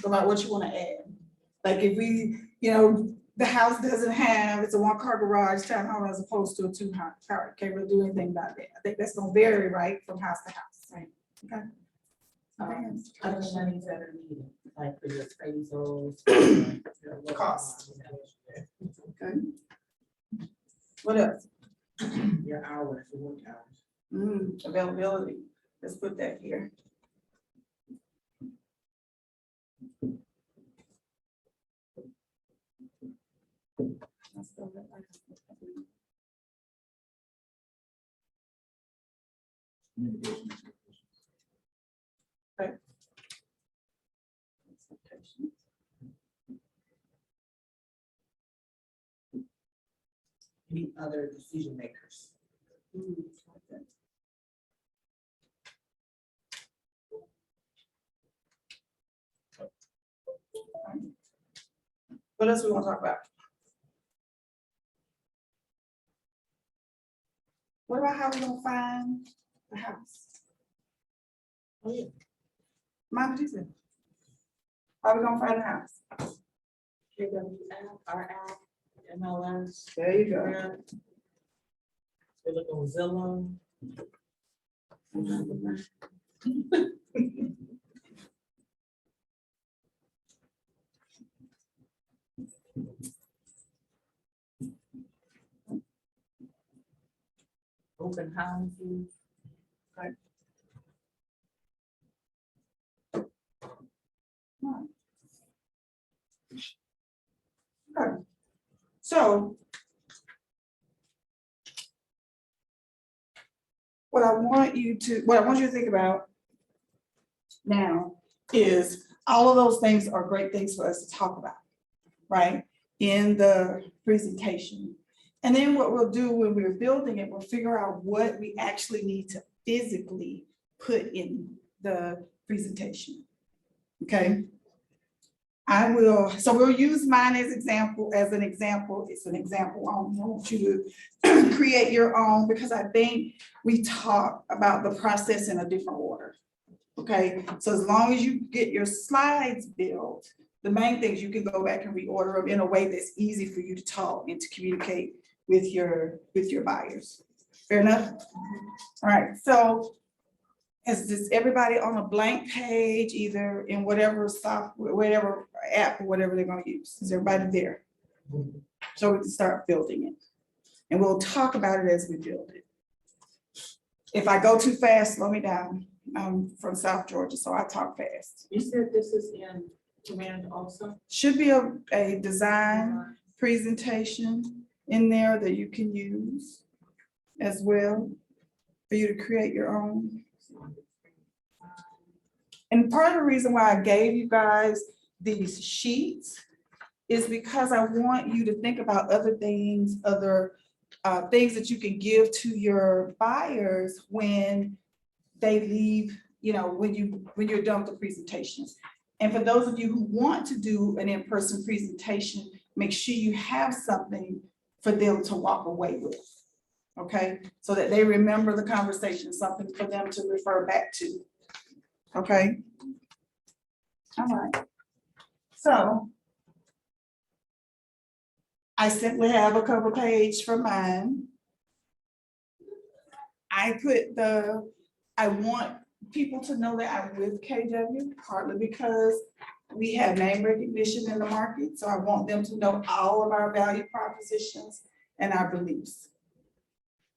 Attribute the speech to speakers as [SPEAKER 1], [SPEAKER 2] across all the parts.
[SPEAKER 1] About what you want to add. Like if we, the house doesn't have, it's a 1-car garage townhome as opposed to a 2-car, can't really do anything about that. I think that's gonna vary, right, from house to house. Right. Okay.
[SPEAKER 2] Other monies that are needed, like for your appraisals.
[SPEAKER 1] Cost. Okay. What else?
[SPEAKER 2] Your hours, your work hours.
[SPEAKER 1] Availability, let's put that here. Okay.
[SPEAKER 2] Any other decision makers?
[SPEAKER 1] What else we want to talk about? What about how we gonna find the house?
[SPEAKER 2] Oh, yeah.
[SPEAKER 1] Mom, what you said? How we gonna find the house?
[SPEAKER 2] KW app, our app, MLS.
[SPEAKER 1] There you go.
[SPEAKER 2] Yeah. We look on Zillow. Open houses.
[SPEAKER 1] Okay. So what I want you to think about now is all of those things are great things for us to talk about, right? In the presentation. And then what we'll do when we're building it, we'll figure out what we actually need to physically put in the presentation. Okay. So we'll use mine as an example. It's an example. I want you to create your own because I think we talk about the process in a different order. Okay, so as long as you get your slides built, the main things you can go back and reorder them in a way that's easy for you to talk and to communicate with your buyers. Fair enough? All right, so is everybody on a blank page, either in whatever software, whatever app or whatever they're gonna use? Is everybody there? So we can start building it. And we'll talk about it as we build it. If I go too fast, slow me down. I'm from South Georgia, so I talk fast.
[SPEAKER 2] You said this is in Command also?
[SPEAKER 1] Should be a design presentation in there that you can use as well for you to create your own. And part of the reason why I gave you guys these sheets is because I want you to think about other things, things that you can give to your buyers when they leave, when you're done with the presentations. And for those of you who want to do an in-person presentation, make sure you have something for them to walk away with. Okay, so that they remember the conversation, something for them to refer back to. Okay. All right. So I simply have a cover page for mine. I want people to know that I'm with KW, partly because we have name recognition in the market. So I want them to know all of our value propositions and our beliefs.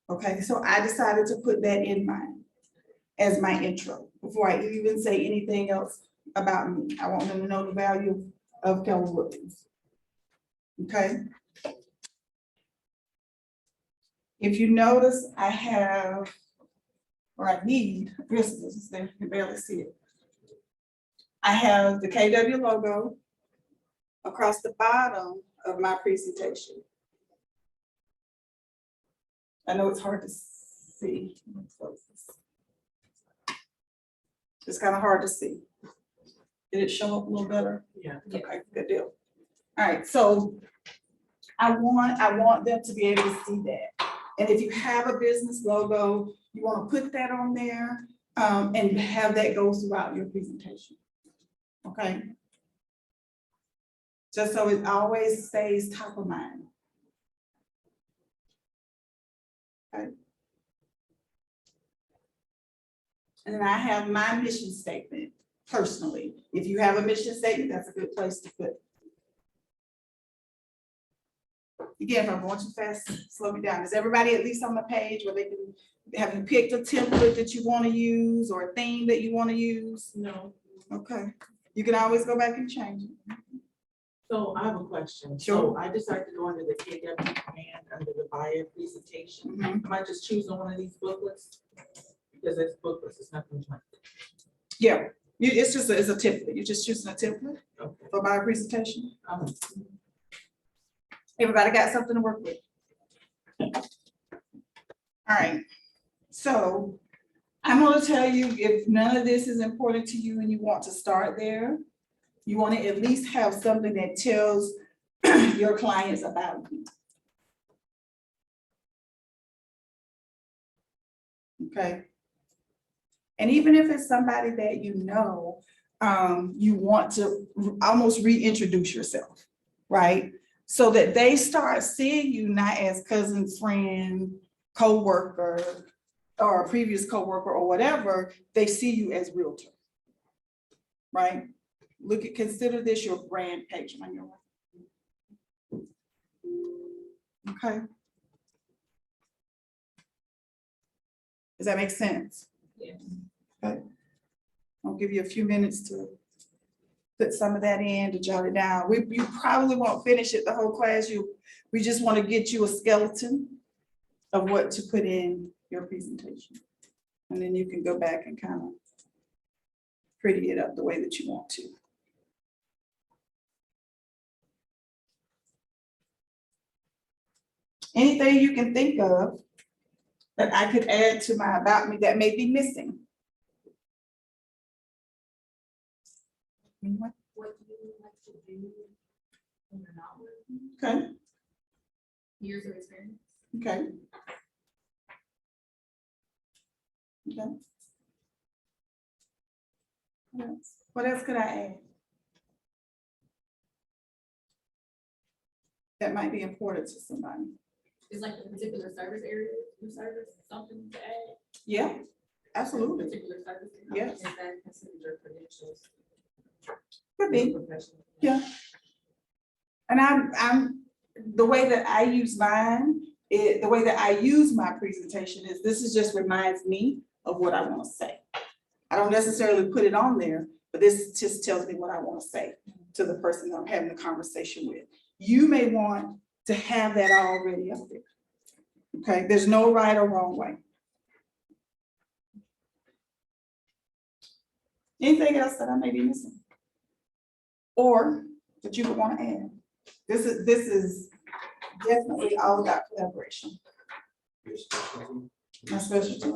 [SPEAKER 1] Okay, so I decided to put that in mine as my intro before I even say anything else about me. I want them to know the value of Keller Williams. Okay. If you notice, I have, or I need, this is, you can barely see it. I have the KW logo across the bottom of my presentation. I know it's hard to see. It's kind of hard to see. Did it show up a little better?
[SPEAKER 2] Yeah.
[SPEAKER 1] Okay, good deal. All right, so I want them to be able to see that. And if you have a business logo, you want to put that on there. And have that go throughout your presentation. Okay? Just so it always stays top of mind. Okay? And then I have my mission statement personally. If you have a mission statement, that's a good place to put. Again, if I'm going too fast, slow me down. Is everybody at least on the page where they can, have you picked a template that you want to use or a theme that you want to use?
[SPEAKER 2] No.
[SPEAKER 1] Okay, you can always go back and change it.
[SPEAKER 2] So I have a question.
[SPEAKER 1] Sure.
[SPEAKER 2] So I decided to go under the KW command under the buyer presentation.
[SPEAKER 1] Mhm.
[SPEAKER 2] Am I just choosing one of these booklets? Because it's booklets, it's nothing like.
[SPEAKER 1] Yeah, it's just, it's a template. You're just choosing a template
[SPEAKER 2] Okay.
[SPEAKER 1] for my presentation.
[SPEAKER 2] Um,
[SPEAKER 1] Everybody got something to work with? All right, so I'm gonna tell you, if none of this is important to you and you want to start there, you want to at least have something that tells your clients about you. Okay? And even if it's somebody that you know, you want to almost reintroduce yourself, right? So that they start seeing you not as cousin, friend, coworker, or a previous coworker or whatever, they see you as realtor. Right? Look at, consider this your brand page on your. Okay. Does that make sense?
[SPEAKER 2] Yes.
[SPEAKER 1] Okay. I'll give you a few minutes to put some of that in, to jot it down. You probably won't finish it the whole class. We just want to get you a skeleton of what to put in your presentation. And then you can go back and kind of pretty it up the way that you want to. Anything you can think of that I could add to my about me that may be missing? Anyone?
[SPEAKER 3] What do you like to do when you're not working?
[SPEAKER 1] Okay,
[SPEAKER 3] Years of experience.
[SPEAKER 1] okay. Okay. What else could I add? That might be important to somebody.
[SPEAKER 3] Is like a particular service area, you service, something to add?
[SPEAKER 1] Yeah, absolutely.
[SPEAKER 3] Particular service.
[SPEAKER 1] Yes.
[SPEAKER 3] Is that considered your credentials?
[SPEAKER 1] Could be.
[SPEAKER 2] Professional.
[SPEAKER 1] Yeah. And I'm, the way that I use mine, the way that I use my presentation is, this is just reminds me of what I want to say. I don't necessarily put it on there, but this just tells me what I want to say to the person that I'm having the conversation with. You may want to have that already up there. Okay, there's no right or wrong way. Anything else that I may be missing? Or that you would want to add? This is definitely all about collaboration. My specialty.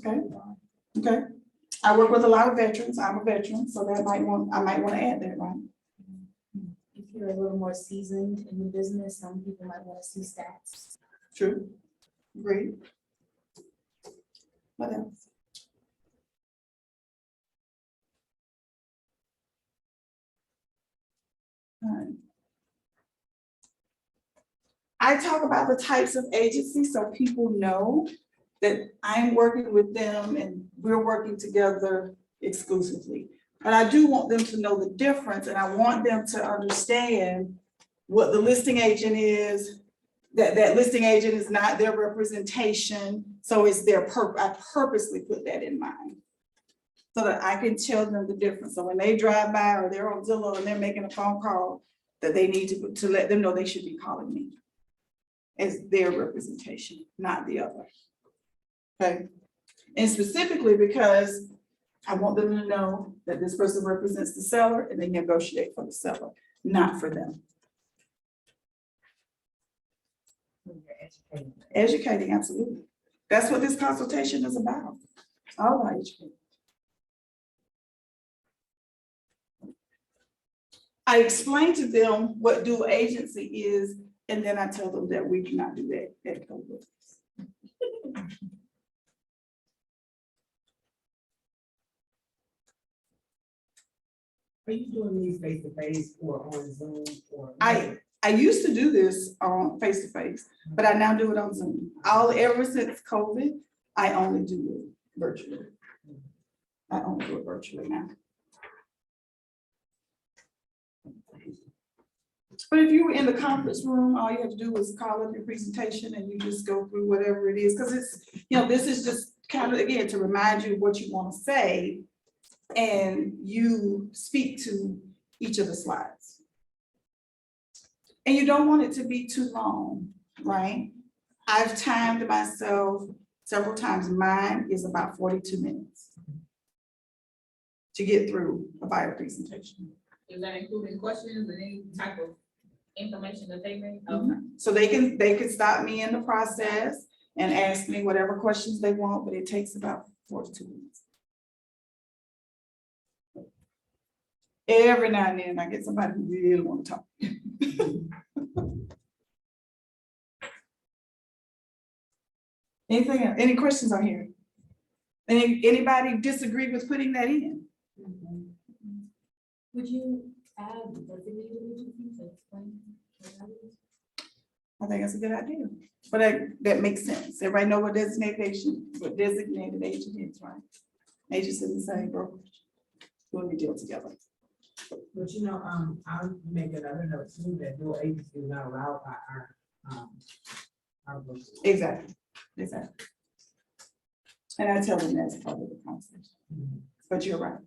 [SPEAKER 1] Okay. Okay. I work with a lot of veterans. I'm a veteran, so I might want to add that, right?
[SPEAKER 4] If you're a little more seasoned in the business, some people might want to see stats.
[SPEAKER 1] True. Great. What else? All right. I talk about the types of agencies so people know that I'm working with them and we're working together exclusively. But I do want them to know the difference, and I want them to understand what the listing agent is, that listing agent is not their representation. So it's their I purposely put that in mind so that I can tell them the difference. So when they drive by or they're on Zillow and they're making a phone call, that they need to let them know they should be calling me as their representation, not the other. Okay. And specifically because I want them to know that this person represents the seller and they negotiate for the seller, not for them. Educating, absolutely. That's what this consultation is about. All right. I explain to them what dual agency is, and then I tell them that we do not do that at Cobra.
[SPEAKER 2] Are you doing these face to face or on Zoom or?
[SPEAKER 1] I used to do this on face to face, but I now do it on Zoom. Ever since COVID, I only do it virtually. I only do it virtually now. But if you were in the conference room, all you have to do is call up your presentation and you just go through whatever it is, because it's, this is just kind of, again, to remind you what you want to say. And you speak to each of the slides. And you don't want it to be too long, right? I've timed myself several times. Mine is about 42 minutes to get through a bio presentation.
[SPEAKER 3] Is that including questions and any type of information that they may?
[SPEAKER 1] So they can stop me in the process and ask me whatever questions they want, but it takes about 42 minutes. Every now and then I get somebody who really want to talk. Anything else? Any questions on here? Anybody disagree with putting that in?
[SPEAKER 4] Would you add designated agencies to explain? what that is?
[SPEAKER 1] I think that's a good idea, but that makes sense. Everybody know what designated agent is, right? Agents in the same brokerage, when we deal together.
[SPEAKER 2] But I'll make another note too, that dual agency is not allowed by our book.
[SPEAKER 1] Exactly. And I tell them that's part of the conversation, but you're right.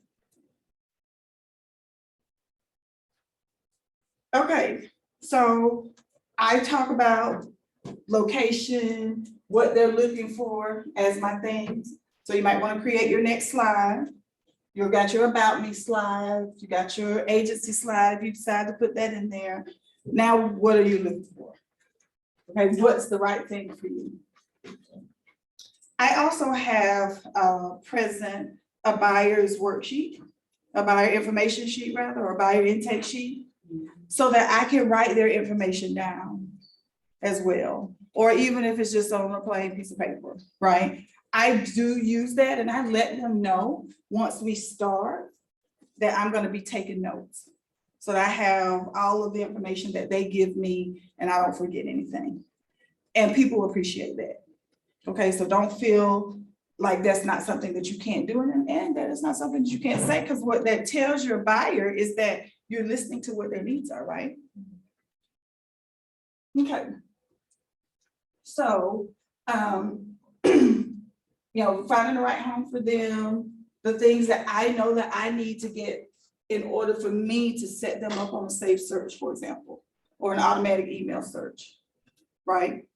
[SPEAKER 1] Okay, so I talk about location, what they're looking for as my things. So you might want to create your next slide. You've got your about me slide, you got your agency slide, if you decide to put that in there. Now, what are you looking for? Okay, what's the right thing for you? I also have present a buyer's worksheet, a buyer information sheet rather, or a buyer intake sheet, so that I can write their information down as well. Or even if it's just on a plain piece of paper, right? I do use that and I let them know once we start that I'm going to be taking notes. So that I have all of the information that they give me and I don't forget anything. And people appreciate that. Okay, so don't feel like that's not something that you can't do and that it's not something that you can't say, because what that tells your buyer is that you're listening to what their needs are, right? Okay. So, finding the right home for them, the things that I know that I need to get in order for me to set them up on a safe search, for example, or an automatic email search, right?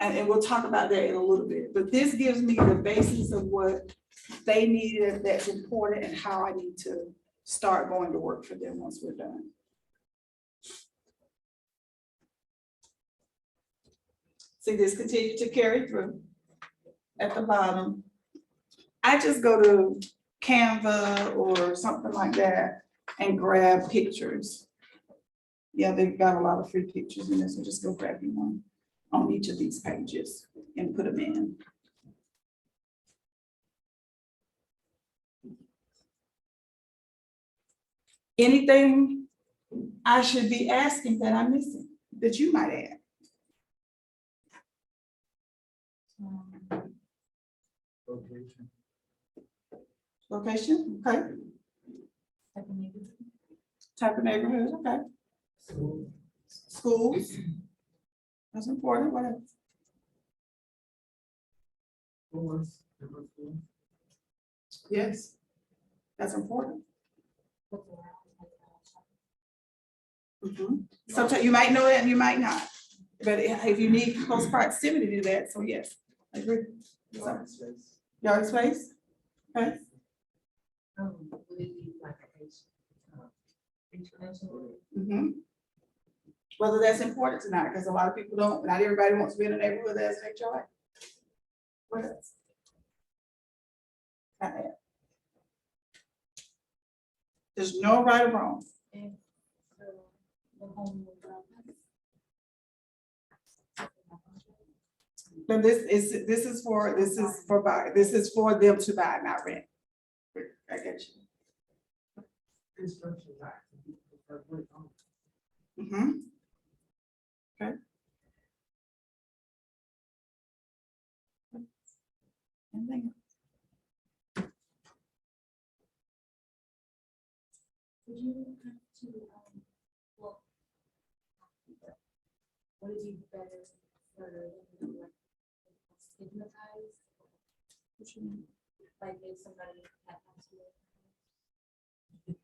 [SPEAKER 1] And we'll talk about that in a little bit, but this gives me the basis of what they needed that's important and how I need to start going to work for them once we're done. See, this continues to carry through at the bottom. I just go to Canva or something like that and grab pictures. Yeah, they've got a lot of free pictures in this, so just go grab you one on each of these pages and put them in. Anything I should be asking that I'm missing, that you might add? Location, okay. Type of neighborhood, okay. Schools. That's important. What else? Yes, that's important. Sometimes you might know that and you might not, but if you need close proximity to that, so yes, I agree. Yard space, okay. Whether that's important or not, because a lot of people don't, not everybody wants to be in a neighborhood that's HOA. What else? There's no right or wrong. But this is for them to buy, not rent. I get you.
[SPEAKER 2] construction type. People prefer brick homes.
[SPEAKER 1] Mhm. Okay. Anything?
[SPEAKER 4] Would you have to, well, would it be better for, like, stigmatized?
[SPEAKER 1] What you mean?
[SPEAKER 4] Like if somebody had passed away?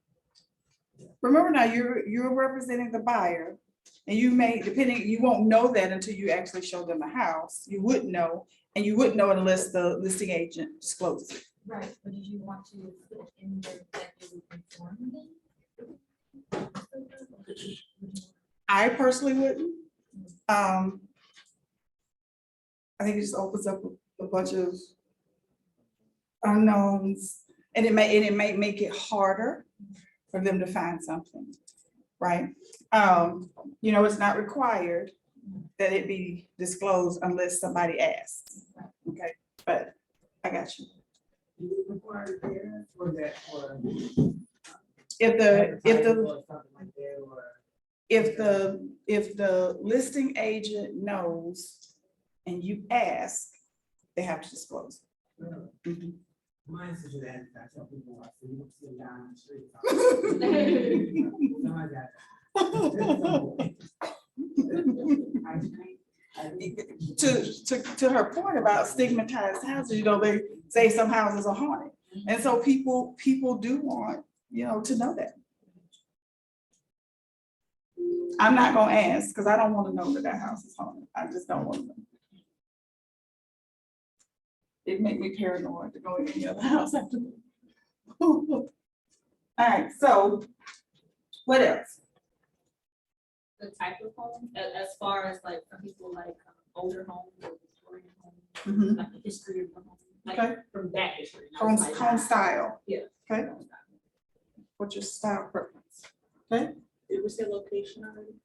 [SPEAKER 1] Remember now, you're representing the buyer, and you may, depending, you won't know that until you actually show them the house. You wouldn't know, and you wouldn't know unless the listing agent discloses it.
[SPEAKER 4] Right, but did you want to put in there that you would inform them?
[SPEAKER 1] I personally wouldn't. I think it just opens up a bunch of unknowns, and it may make it harder for them to find something, right? You know, it's not required that it be disclosed unless somebody asks. Okay, but I got you.
[SPEAKER 2] Do you require parents or that, or?
[SPEAKER 1] If
[SPEAKER 2] advertising or something like that, or?
[SPEAKER 1] if the listing agent knows and you ask, they have to disclose. Mhm.
[SPEAKER 2] Mine's just that, I tell people, I see them sitting down the street. Somebody got-
[SPEAKER 1] To her point about stigmatized houses, you know, they say some houses are haunted. And so people do want, you know, to know that. I'm not gonna ask, because I don't want to know that that house is haunted. I just don't want to know. It make me paranoid to go in any other house after. All right, so what else?
[SPEAKER 3] The type of home, as far as like some people like older homes or Victorian homes,
[SPEAKER 1] Mhm.
[SPEAKER 3] like the history of the home, like
[SPEAKER 1] Okay.
[SPEAKER 3] from that history. not
[SPEAKER 1] Home,
[SPEAKER 3] like-
[SPEAKER 1] home style.
[SPEAKER 3] Yeah.
[SPEAKER 1] Okay, what's your style preference? Okay,
[SPEAKER 3] Did we say location already?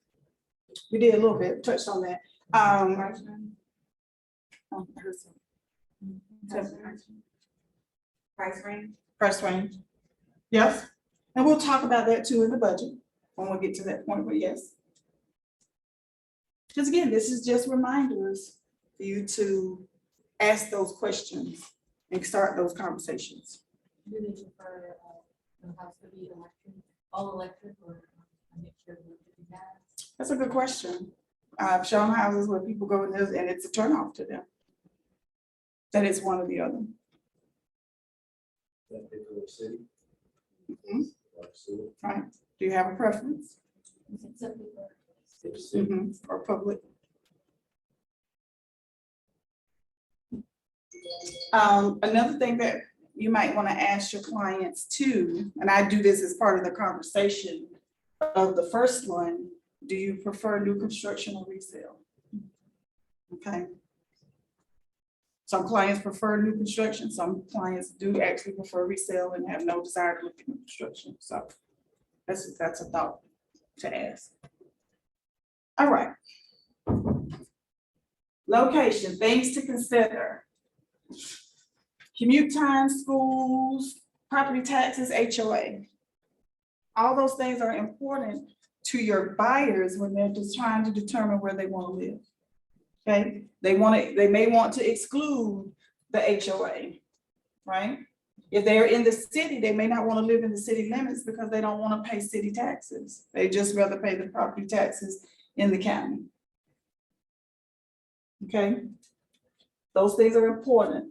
[SPEAKER 1] we did a little bit, touched on that. I heard some.
[SPEAKER 3] Price range?
[SPEAKER 1] Price range. Yes, and we'll talk about that too in the budget when we get to that point, but yes. Because again, this is just reminders for you to ask those questions and start those conversations.
[SPEAKER 4] Do they prefer, the house to be electric, all electric, or a mixture of electric and gas?
[SPEAKER 1] That's a good question. I've shown houses where people go in there and it's a turnoff to them. That is one or the other.
[SPEAKER 5] That particular city.
[SPEAKER 1] Mhm.
[SPEAKER 5] Like city,
[SPEAKER 1] Right, do you have a preference?
[SPEAKER 4] Some people.
[SPEAKER 5] city.
[SPEAKER 1] Or public? Another thing that you might want to ask your clients too, and I do this as part of the conversation of the first one, do you prefer new construction or resale? Okay. Some clients prefer new construction, some clients do actually prefer resale and have no desire to look at new construction, so that's a thought to ask. All right. Location, things to consider. Commute time, schools, property taxes, HOA. All those things are important to your buyers when they're just trying to determine where they want to live. Okay, they may want to exclude the HOA, right? If they're in the city, they may not want to live in the city limits because they don't want to pay city taxes. They just rather pay the property taxes in the county. Okay, those things are important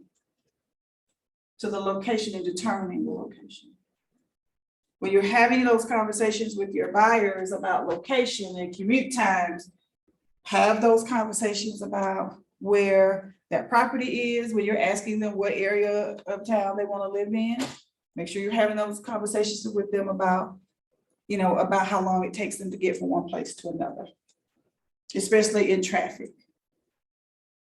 [SPEAKER 1] to the location and determining the location. When you're having those conversations with your buyers about location and commute times, have those conversations about where that property is, when you're asking them what area of town they want to live in. Make sure you're having those conversations with them about, you know, about how long it takes them to get from one place to another, especially in traffic.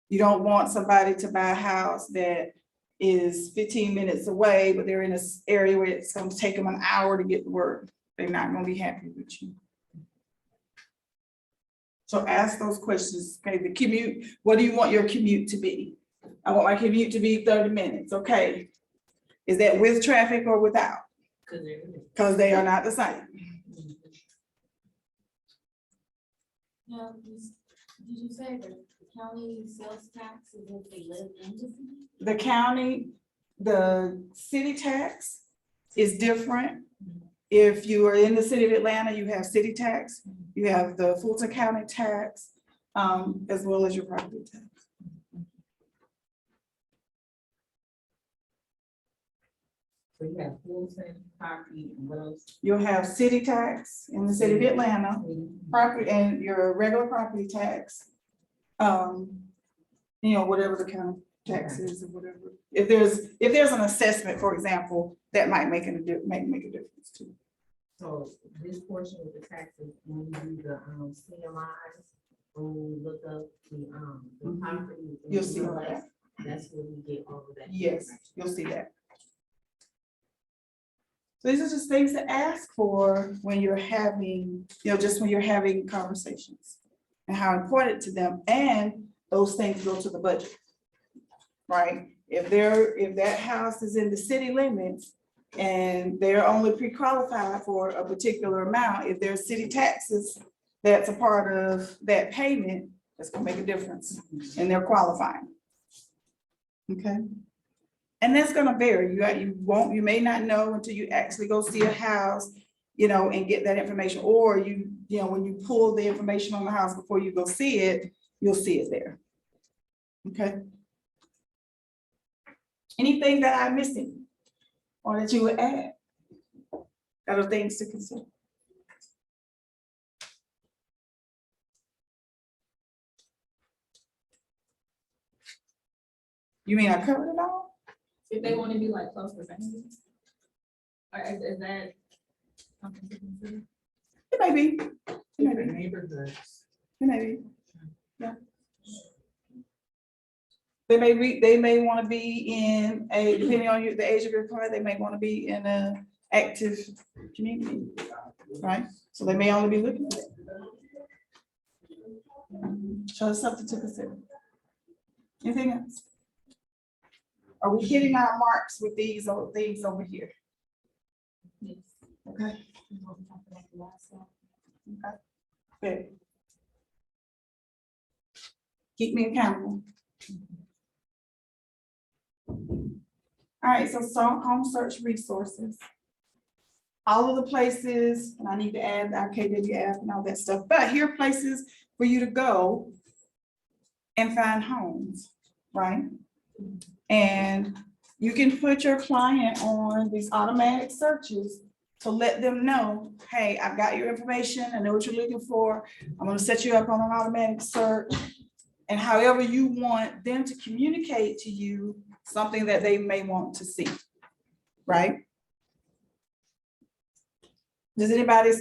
[SPEAKER 1] You don't want somebody to buy a house that is 15 minutes away, but they're in an area where it's going to take them an hour to get to work. They're not going to be happy with you. So ask those questions. Okay, the commute, what do you want your commute to be? I want my commute to be 30 minutes. Okay. Is that with traffic or without?
[SPEAKER 2] Cause they're.
[SPEAKER 1] because they are not the same.
[SPEAKER 4] Now, did you say that the county sales tax is if they live in the city?
[SPEAKER 1] The county, the city tax is different. If you are in the city of Atlanta, you have city tax, you have the Fulton County tax, as well as your property tax.
[SPEAKER 2] So you have Fulton property and what else?
[SPEAKER 1] You'll have city tax in the city of Atlanta, property and your regular property tax. You know, whatever the county tax is or whatever. If there's an assessment, for example, that might make a difference too.
[SPEAKER 2] So this portion of the taxes, when we do the CMIs, when we look up the property. and
[SPEAKER 1] You'll see all
[SPEAKER 2] realize
[SPEAKER 1] that.
[SPEAKER 2] That's where we get all of that.
[SPEAKER 1] Yes, you'll see that. So these are just things to ask for when you're having, just when you're having conversations and how important to them, and those things go to the budget. Right? If that house is in the city limits and they're only pre-qualified for a particular amount, if there's city taxes that's a part of that payment, that's gonna make a difference and they're qualifying. Okay? And that's gonna vary. You may not know until you actually go see a house, and get that information, or when you pull the information on the house before you go see it, you'll see it there. Okay? Anything that I'm missing or that you would add? That are things to consider. You mean I covered it all?
[SPEAKER 3] If they want to be like close percentages? Or is that something to consider?
[SPEAKER 1] It may be. It may
[SPEAKER 2] Different
[SPEAKER 1] be.
[SPEAKER 2] neighborhoods.
[SPEAKER 1] It may be. Yeah. They may want to be in depending on the age of your client, they may want to be in a active community, right? So they may only be looking at it. So it's something to consider. Anything else? Are we hitting our marks with these things over here?
[SPEAKER 4] Yes.
[SPEAKER 1] Okay.
[SPEAKER 4] We won't talk about the last one.
[SPEAKER 1] Good. Keep me accountable. All right, so home search resources. All of the places, and I need to add our KWF and all that stuff, but here are places for you to go and find homes, right? And you can put your client on these automatic searches to let them know, hey, I've got your information, I know what you're looking for, I'm gonna set you up on an automatic search. And however you want them to communicate to you something that they may want to see, right? Does anybody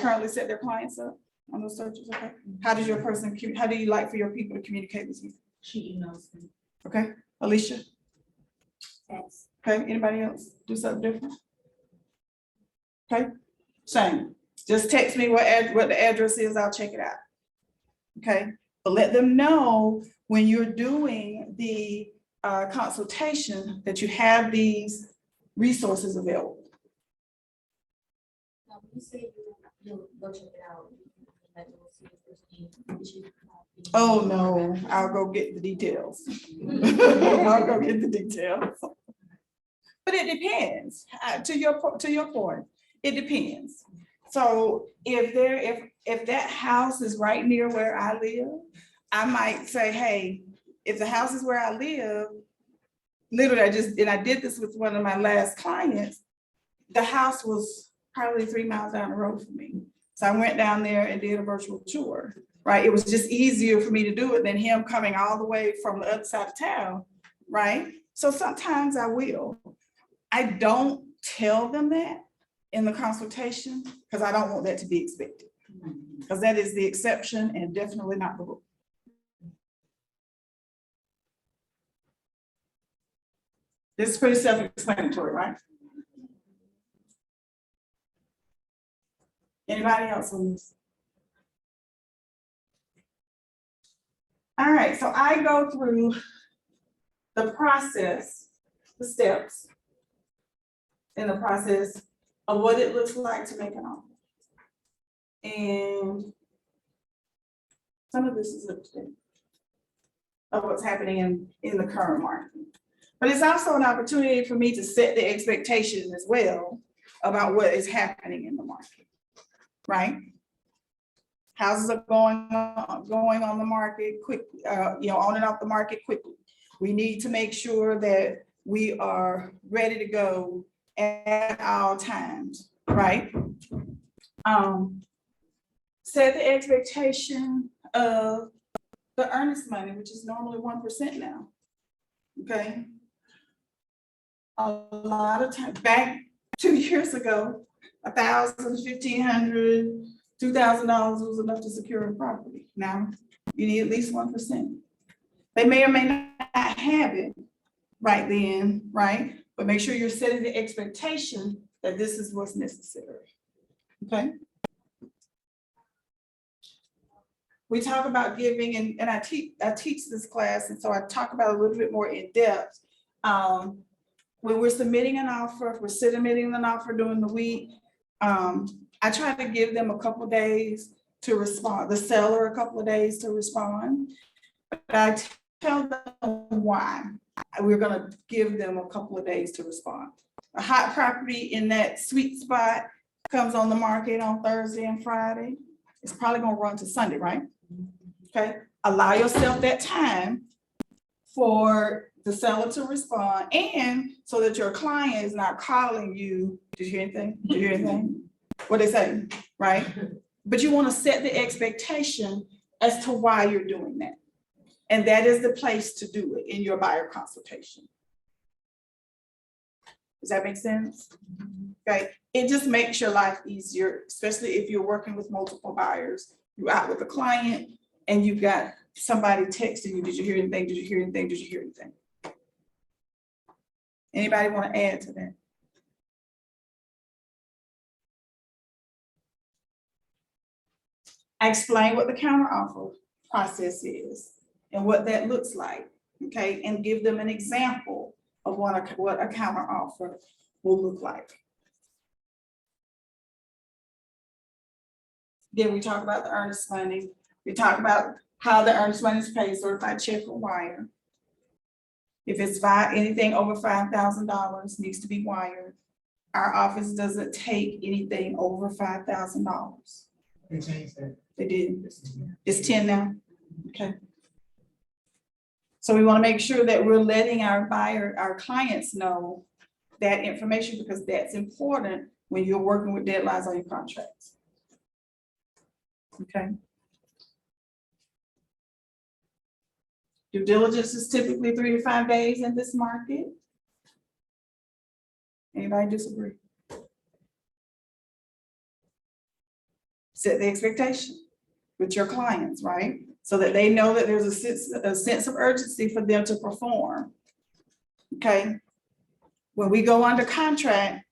[SPEAKER 1] currently set their clients up on those searches? Okay. How do you like for your people to communicate with you?
[SPEAKER 4] She emails me.
[SPEAKER 1] Okay, Alicia?
[SPEAKER 4] Text.
[SPEAKER 1] Okay, anybody else do something different? Okay, same. Just text me what the address is, I'll check it out. Okay, but let them know when you're doing the consultation that you have these resources available.
[SPEAKER 4] Now, when you say you'll go check it out, like you'll see if there's any issues.
[SPEAKER 1] Oh, no, I'll go get the details. I'll go get the details. But it depends, to your point, it depends. So if that house is right near where I live, I might say, hey, if the house is where I live, literally I did this with one of my last clients, the house was probably 3 miles down the road from me. So I went down there and did a virtual tour, right? It was just easier for me to do it than him coming all the way from the other side of town, right? So sometimes I will. I don't tell them that in the consultation because I don't want that to be expected. Because that is the exception and definitely not the rule. This is pretty self-explanatory, right? Anybody else on this? All right, so I go through the process, the steps in the process of what it looks like to make an offer. And some of this is lipstick of what's happening in the current market. But it's also an opportunity for me to set the expectation as well about what is happening in the market, right? Houses are going on the market quickly, on and off the market quickly. We need to make sure that we are ready to go at all times, right? Set the expectation of the earnest money, which is normally 1% now, okay? A lot of time, back 2 years ago, $1,000, $1,500, $2,000 was enough to secure a property. Now, you need at least 1%. They may or may not have it right then, right? But make sure you're setting the expectation that this is what's necessary, okay? We talk about giving, and I teach this class, and so I talk about it a little bit more in depth. When we're submitting an offer, if we're submitting an offer during the week, I try to give them a couple of days to respond, the seller a couple of days to respond. But I tell them why. We're gonna give them a couple of days to respond. A hot property in that sweet spot comes on the market on Thursday and Friday. It's probably gonna run to Sunday, right? Okay, allow yourself that time for the seller to respond, and so that your client is not calling you, did you hear anything? Did you hear anything? What they say, right? But you wanna set the expectation as to why you're doing that. And that is the place to do it, in your buyer consultation. Does that make sense? Okay, it just makes your life easier, especially if you're working with multiple buyers. You're out with a client and you've got somebody texting you, did you hear anything? Did you hear anything? Did you hear anything? Anybody want to add to that? I explain what the counteroffer process is and what that looks like, okay? And give them an example of what a counteroffer will look like. Then we talk about the earnest money. We talk about how the earnest money is paid, certified check or wire. If it's anything over $5,000 needs to be wired. Our office doesn't take anything over $5,000.
[SPEAKER 6] They changed that.
[SPEAKER 1] They did. It's 10 now. Okay. So we want to make sure that we're letting our clients know that information, because that's important when you're working with deadlines on your contracts. Okay. Due diligence is typically 3 to 5 days in this market. Anybody disagree? Set the expectation with your clients, right? So that they know that there's a sense of urgency for them to perform. Okay. When we go under contract,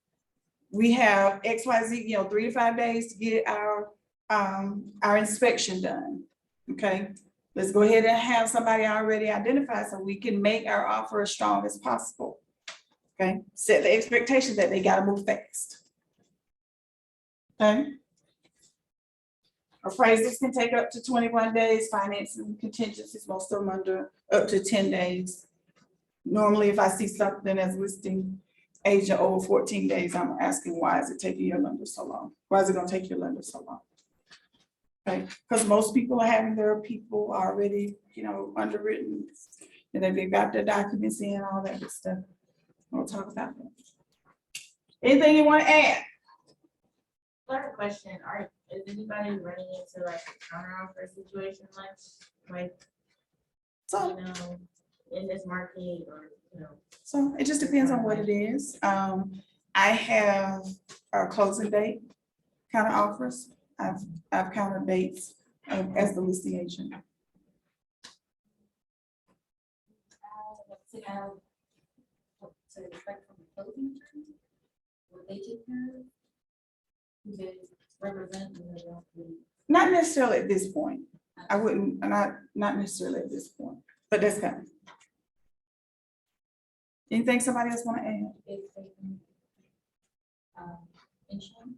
[SPEAKER 1] we have XYZ, 3 to 5 days to get our inspection done. Okay. Let's go ahead and have somebody already identified so we can make our offer as strong as possible. Okay. Set the expectation that they got to move fast. Okay. Appraisals can take up to 21 days, financing contingencies, most of them under up to 10 days. Normally, if I see something as listing agent over 14 days, I'm asking, why is it taking your lender so long? Why is it gonna take your lender so long? Okay, because most people are having their people already, underwritten, and they've got their documents in, all that good stuff. We'll talk about that. Anything you want to add?
[SPEAKER 2] I have a question. Is anybody running into like a counteroffer situation like,
[SPEAKER 1] So,
[SPEAKER 2] in this market or,
[SPEAKER 1] so it just depends on what it is. I have a closing date counter offers. I've counter dates as the listing agent.
[SPEAKER 4] To expect from the closing attorney, will they take care of it? Do they represent and they don't really?
[SPEAKER 1] Not necessarily at this point. I wouldn't, not necessarily at this point, but that's coming. Anything somebody else want to add?
[SPEAKER 4] If they can insurance?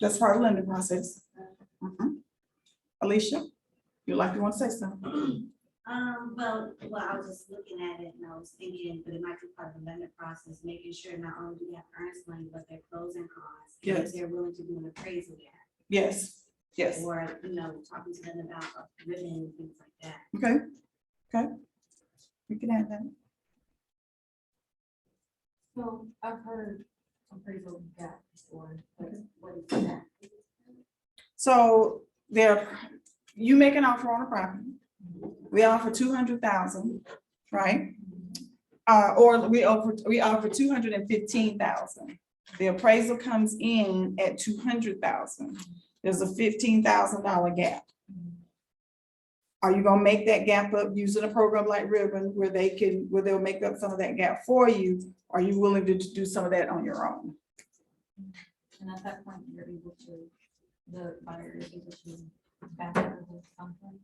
[SPEAKER 1] That's part of the lending process. Alicia, you like to want to say something?
[SPEAKER 6] Well, I was just looking at it and I was thinking, but it might be part of the lending process, making sure not only do they have earnest money, but their closing costs. And
[SPEAKER 1] Yes.
[SPEAKER 6] if they're willing to do an appraisal yet,
[SPEAKER 1] Yes, yes,
[SPEAKER 6] or, talking to them about a ribbon and things like that.
[SPEAKER 1] okay. You can add that.
[SPEAKER 4] So I've heard appraisal gap before, but what is that?
[SPEAKER 1] So you make an offer on a property. We offer 200,000, right? Or we offer 215,000. The appraisal comes in at 200,000. There's a $15,000 gap. Are you gonna make that gap up using a program like Ribbon where they'll make up some of that gap for you? Are you willing to do some of that on your own?
[SPEAKER 4] And at that point, you're able to, the buyer is able to back out of the contract.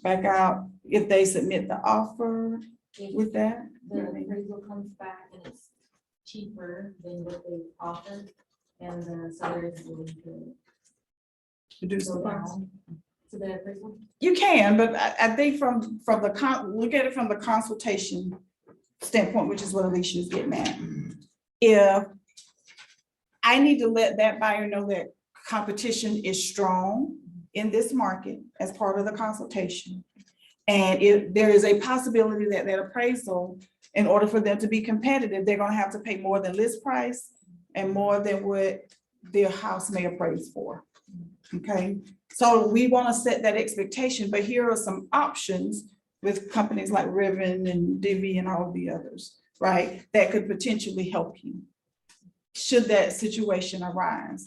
[SPEAKER 1] Back out if they submit the offer
[SPEAKER 4] If
[SPEAKER 1] with that?
[SPEAKER 4] the appraisal comes back and it's cheaper than what they offered, and the seller is willing to
[SPEAKER 1] To do
[SPEAKER 4] go
[SPEAKER 1] some.
[SPEAKER 4] down to the appraisal.
[SPEAKER 1] You can, but I think from look at it from the consultation standpoint, which is what Alicia is getting at. If I need to let that buyer know that competition is strong in this market as part of the consultation. And if there is a possibility that that appraisal, in order for them to be competitive, they're gonna have to pay more than list price and more than what their house may appraise for. Okay, so we wanna set that expectation, but here are some options with companies like Ribbon and Divvy and all of the others, right? That could potentially help you. Should that situation arise.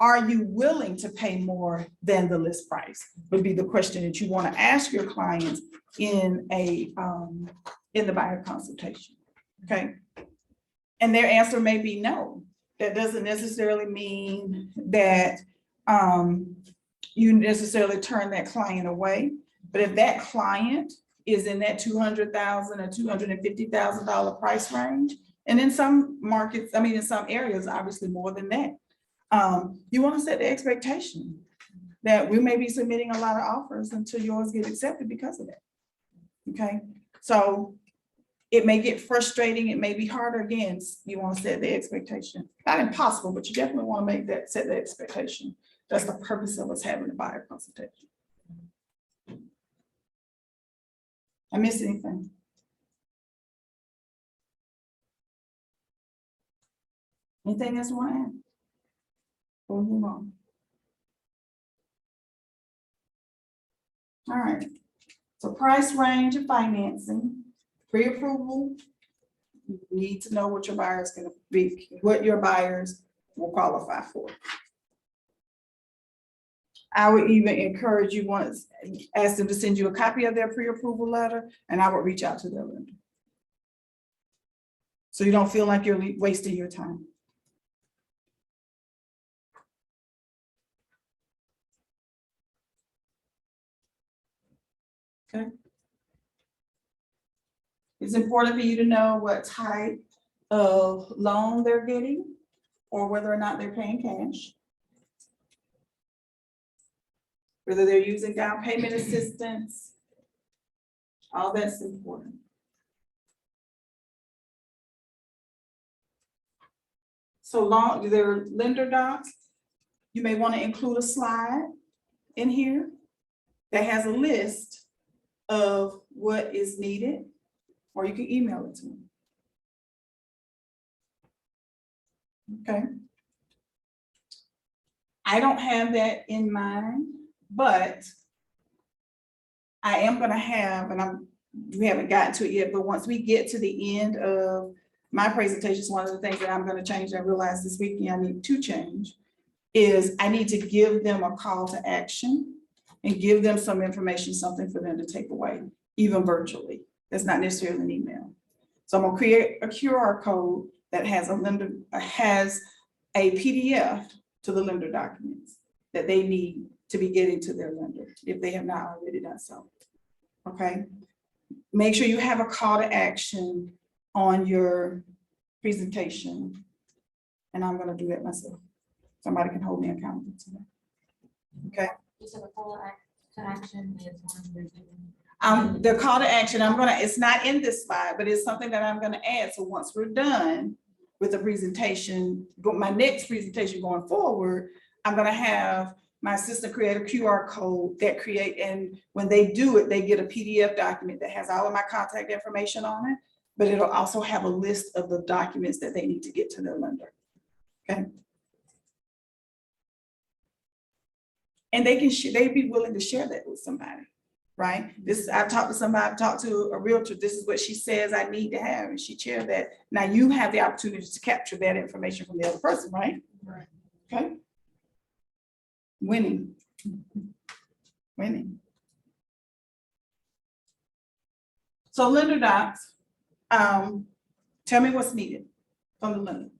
[SPEAKER 1] Are you willing to pay more than the list price? Would be the question that you want to ask your clients in the buyer consultation, okay? And their answer may be no. That doesn't necessarily mean that you necessarily turn that client away. But if that client is in that $200,000 or $250,000 price range, and in some markets, in some areas, obviously more than that. You want to set the expectation that we may be submitting a lot of offers until yours get accepted because of that. Okay, so it may get frustrating, it may be harder. Again, you want to set the expectation, not impossible, but you definitely want to set the expectation. That's the purpose of us having a buyer consultation. I missed anything? Anything else you want to add? We'll move on. All right, so price range of financing, pre-approval. You need to know what your buyers gonna be, what your buyers will qualify for. I would even encourage you once, ask them to send you a copy of their pre-approval letter, and I would reach out to their lender. So you don't feel like you're wasting your time. Okay. It's important for you to know what type of loan they're getting or whether or not they're paying cash. Whether they're using down payment assistance. All that's important. So long, their lender docs, you may want to include a slide in here that has a list of what is needed, or you can email it to them. Okay. I don't have that in mind, but I am gonna have, and we haven't gotten to it yet, but once we get to the end of my presentations, one of the things that I'm gonna change, I realized this weekend I need to change, is I need to give them a call to action and give them some information, something for them to take away, even virtually. That's not necessarily an email. So I'm gonna create a QR code that has a PDF to the lender documents that they need to be getting to their lender if they have not already done so. Okay. Make sure you have a call to action on your presentation And I'm gonna do that myself. Somebody can hold me accountable to that. Okay,
[SPEAKER 4] You said the call to action is on your giving.
[SPEAKER 1] the call to action, it's not in this slide, but it's something that I'm gonna add. So once we're done with the presentation, my next presentation going forward, I'm gonna have my assistant create a QR code that and when they do it, they get a PDF document that has all of my contact information on it, but it'll also have a list of the documents that they need to get to their lender. Okay. And they'd be willing to share that with somebody, right? I've talked to somebody, I've talked to a realtor, this is what she says I need to have, and she shared that. Now you have the opportunity to capture that information from the other person, right?
[SPEAKER 4] Right.
[SPEAKER 1] Okay. Winning. Winning. So lender docs, tell me what's needed from the lender,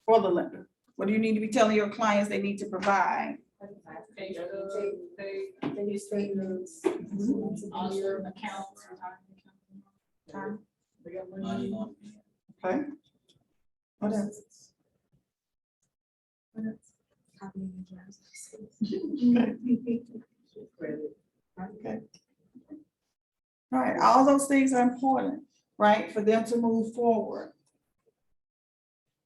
[SPEAKER 1] for the lender. What do you need to be telling your clients they need to provide?
[SPEAKER 3] Pay stubs, pay
[SPEAKER 4] Your statements.
[SPEAKER 3] all your accounts, retirement accounts.
[SPEAKER 1] Okay. What else? What else?
[SPEAKER 4] Copy of the draft.
[SPEAKER 1] Okay. All right, all those things are important, right, for them to move forward.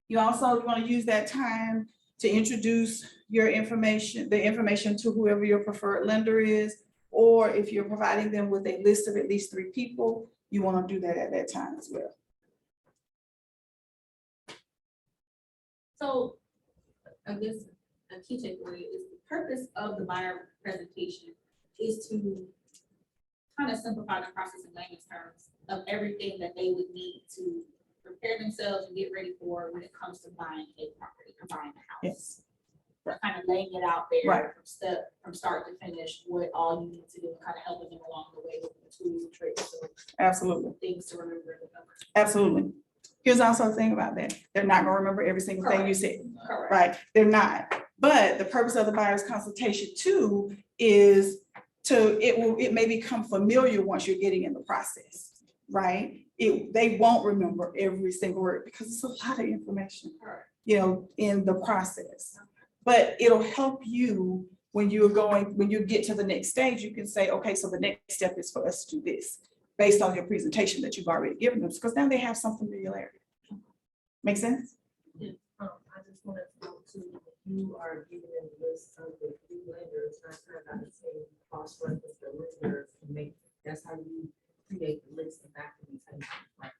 [SPEAKER 1] You also want to use that time to introduce your information, the information to whoever your preferred lender is, or if you're providing them with a list of at least 3 people, you want to do that at that time as well.
[SPEAKER 3] So I guess a key takeaway is the purpose of the buyer presentation is to kind of simplify the process in layman's terms of everything that they would need to prepare themselves and get ready for when it comes to buying a property or buying a house.
[SPEAKER 1] Yes.
[SPEAKER 3] Kind of laying it out there
[SPEAKER 1] Right.
[SPEAKER 3] from start to finish, what all you need to do, and kind of helping them along the way with the tools and tricks, or
[SPEAKER 1] Absolutely,
[SPEAKER 3] things to remember. And remember.
[SPEAKER 1] absolutely. Here's also the thing about that. They're not gonna remember every single thing you said.
[SPEAKER 3] Correct.
[SPEAKER 1] Right, they're not. But the purpose of the buyer's consultation too is it may become familiar once you're getting in the process, right? They won't remember every single word because it's a lot of information,
[SPEAKER 3] Correct.
[SPEAKER 1] in the process. But it'll help you when you get to the next stage, you can say, okay, so the next step is for us to do this based on your presentation that you've already given them, because now they have some familiarity. Make sense?
[SPEAKER 2] I just wanted to know too, if you are giving them the list of the 3 lenders, not kind of saying cross reference the lenders and that's how you create the list of documentation, right?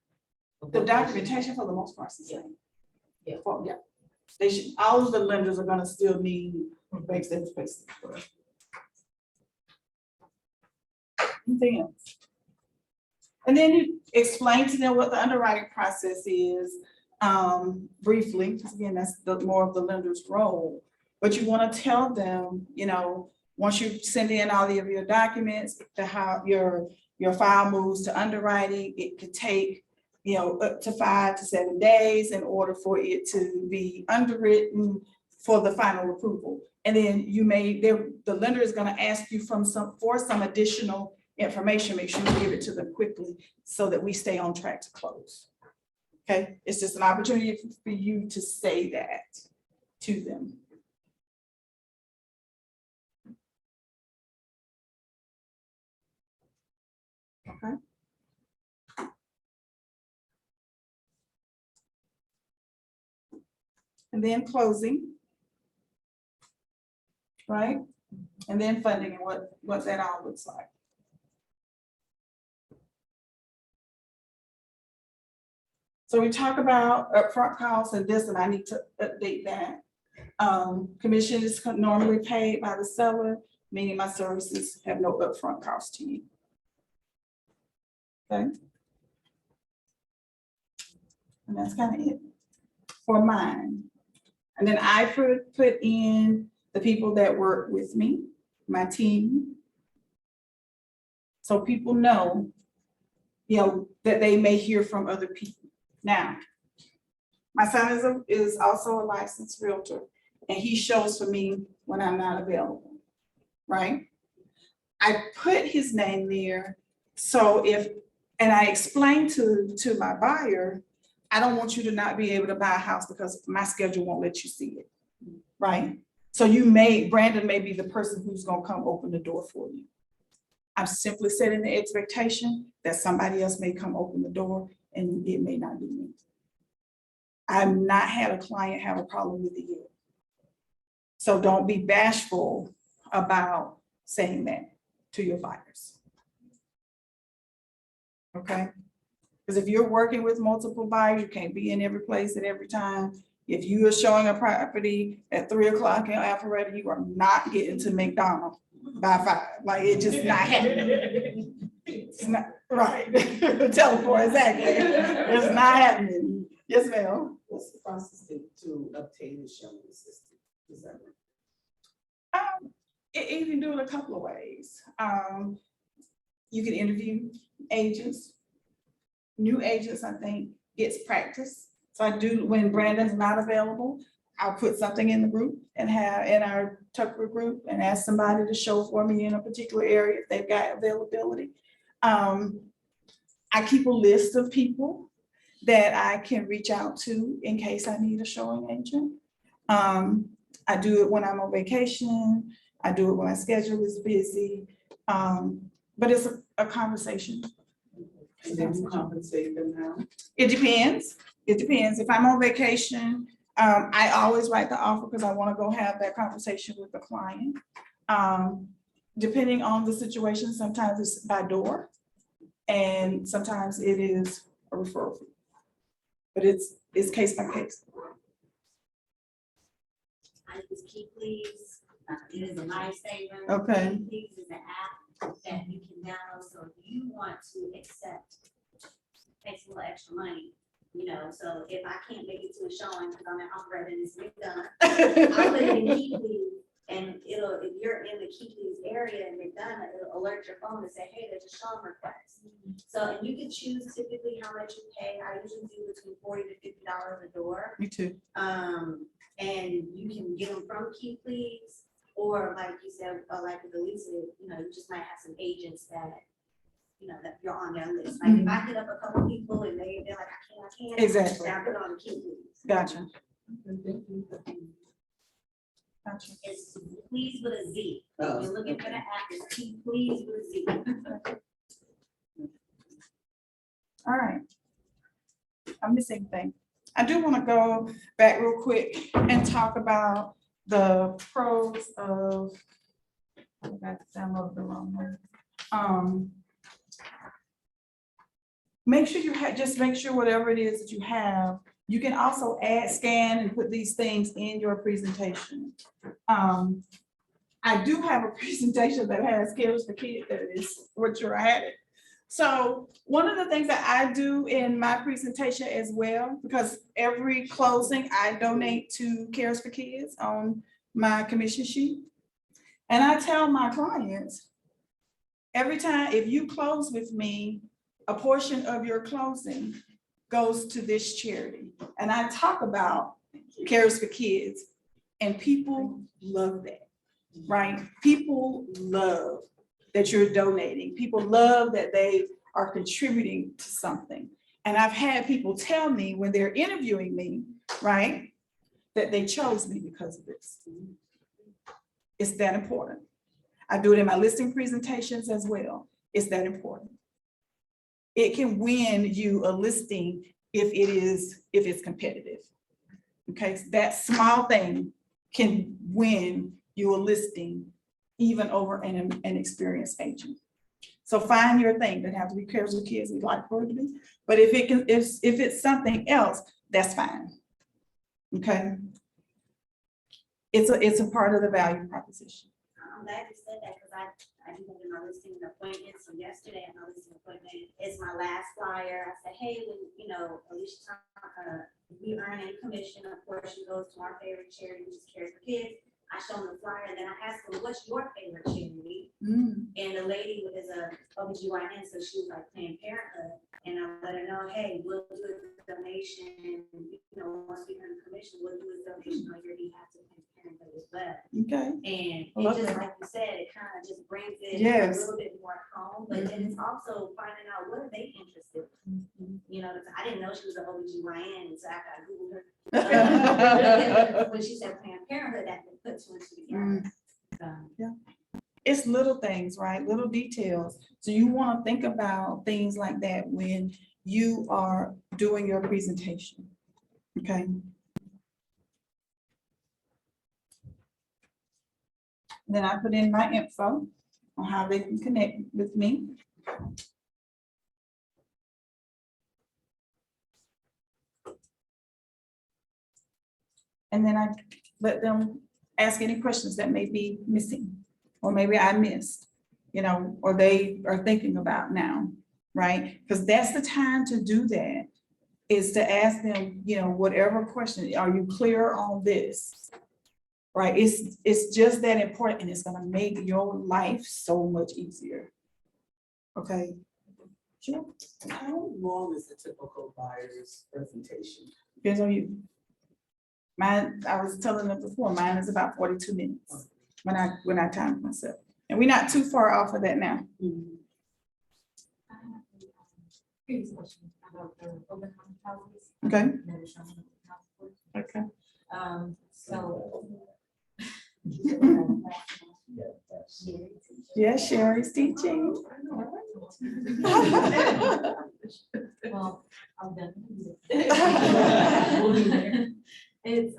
[SPEAKER 1] The documentation for the most part is the same.
[SPEAKER 2] Yeah.
[SPEAKER 1] Well, yeah. They should, all of the lenders are gonna still need bank statements. Anything else? And then you explain to them what the underwriting process is, briefly, because again, that's more of the lender's role. But you wanna tell them, once you send in all of your documents, how your file moves to underwriting, it could take up to 5 to 7 days in order for it to be underwritten for the final approval. And then the lender is gonna ask you for some additional information. Make sure you give it to them quickly so that we stay on track to close. Okay, it's just an opportunity for you to say that to them. Okay. And then closing. Right? And then funding and what that all looks like. So we talk about upfront costs and this, and I need to update that. Commission is normally paid by the seller, meaning my services have no upfront cost to you. Okay. And that's kind of it for mine. And then I put in the people that work with me, my team. So people know, that they may hear from other people. Now, my son is also a licensed realtor, and he shows for me when I'm not available, right? I put his name there, so and I explained to my buyer I don't want you to not be able to buy a house because my schedule won't let you see it, right? So Brandon may be the person who's gonna come open the door for you. I'm simply setting the expectation that somebody else may come open the door and it may not be me. I've not had a client have a problem with it yet. So don't be bashful about saying that to your buyers. Okay? Because if you're working with multiple buyers, you can't be in every place at every time. If you are showing a property at 3 o'clock in Alpharetta, you are not getting to McDonald's by 5. Like, it's just not happening. It's not, right. Teleport, exactly. It's not happening. Yes, ma'am.
[SPEAKER 7] What's the process to obtain a showing assistant? Is that right?
[SPEAKER 1] You can do it a couple of ways. You can interview agents. New agents, I think, gets practice. So I do, when Brandon's not available, I'll put something in the group and have in our Tucker group and ask somebody to show for me in a particular area if they've got availability. I keep a list of people that I can reach out to in case I need a showing agent. I do it when I'm on vacation. I do it when my schedule is busy. But it's a conversation.
[SPEAKER 7] And then you compensate them now?
[SPEAKER 1] It depends. It depends. If I'm on vacation, I always write the offer because I want to go have that conversation with the client. Depending on the situation, sometimes it's by door and sometimes it is a referral fee. But it's case by case.
[SPEAKER 6] I use Keep Please. It is a lifesaver.
[SPEAKER 1] Okay.
[SPEAKER 6] Keep Please is an app that you can download, so if you want to accept, takes a little extra money, you know, so if I can't make it to a showing because I'm at Alpharetta and it's done, I'll put it in Keep Please, and it'll, if you're in the Keep Please area and they're done, it'll alert your phone and say, hey, there's a showing request. So, and you can choose typically how much you pay. I usually do between $40 to $50 a door.
[SPEAKER 1] Me too.
[SPEAKER 6] And you can get them from Keep Please, or like you said, like with Elisa, you know, you just might have some agents that, you know, that you're on their list. Like if I hit up a couple people and they're like, I can't.
[SPEAKER 1] Exactly.
[SPEAKER 6] Then I put it on Keep Please.
[SPEAKER 1] Gotcha.
[SPEAKER 6] It's Please with a Z.
[SPEAKER 7] Oh,
[SPEAKER 6] If you're looking for the app, it's Keep Please with a Z.
[SPEAKER 1] All right. I'm missing anything. I do want to go back real quick and talk about the pros of, I got to download the wrong one. Make sure you have, just make sure whatever it is that you have, you can also add, scan and put these things in your presentation. I do have a presentation that has Cares for Kids that is what you're adding. So one of the things that I do in my presentation as well, because every closing I donate to Cares for Kids on my commission sheet. And I tell my clients, every time, if you close with me, a portion of your closing goes to this charity. And I talk about Cares for Kids and people love that, right? People love that you're donating. People love that they are contributing to something. And I've had people tell me when they're interviewing me, right, that they chose me because of this. It's that important. I do it in my listing presentations as well. It's that important. It can win you a listing if it's competitive. Okay, so that small thing can win you a listing even over an experienced agent. So find your thing. That have to be Cares for Kids, we'd like for it to be. But if it's something else, that's fine. Okay. It's a part of the value proposition.
[SPEAKER 6] I'm glad you said that because I do have my listing appointment. So yesterday at my listing appointment, it's my last flyer. I said, hey, when, you know, Alicia, we earn a commission, a portion goes to our favorite charity, which is Cares for Kids. I show them the flyer and then I asked them, what's your favorite charity? And the lady is a OBGYN, so she was like Planned Parenthood. And I let her know, hey, we'll do a donation. You know, once we earn the commission, we'll do a donation on your behalf to Planned Parenthood as well.
[SPEAKER 1] Okay.
[SPEAKER 6] And
[SPEAKER 1] I love
[SPEAKER 6] it just
[SPEAKER 1] that.
[SPEAKER 6] like you said, it kind of just brings it
[SPEAKER 1] Yes.
[SPEAKER 6] a little bit more home, but then it's also finding out what are they interested in. you know, I didn't know she was an OBGYN until after I Googled her. When she said Planned Parenthood, that put two and two together.
[SPEAKER 1] It's little things, right? Little details. So you want to think about things like that when you are doing your presentation. Okay. Then I put in my info on how they can connect with me. And then I let them ask any questions that may be missing, or maybe I missed, you know, or they are thinking about now, right? Because that's the time to do that, is to ask them, you know, whatever question, are you clear on this? Right, it's just that important, and it's gonna make your life so much easier. Okay? Sure,
[SPEAKER 7] How long is the typical buyer's presentation?
[SPEAKER 1] depends on you. Mine, I was telling them before, mine is about 42 minutes when I time myself. And we're not too far off of that now.
[SPEAKER 2] I have a previous question about the open houses.
[SPEAKER 1] Okay.
[SPEAKER 2] Never shown open houses.
[SPEAKER 1] Okay.
[SPEAKER 2] So.
[SPEAKER 1] Yeah, Sherry's teaching.
[SPEAKER 2] Well, I'll definitely. We'll be there. It's,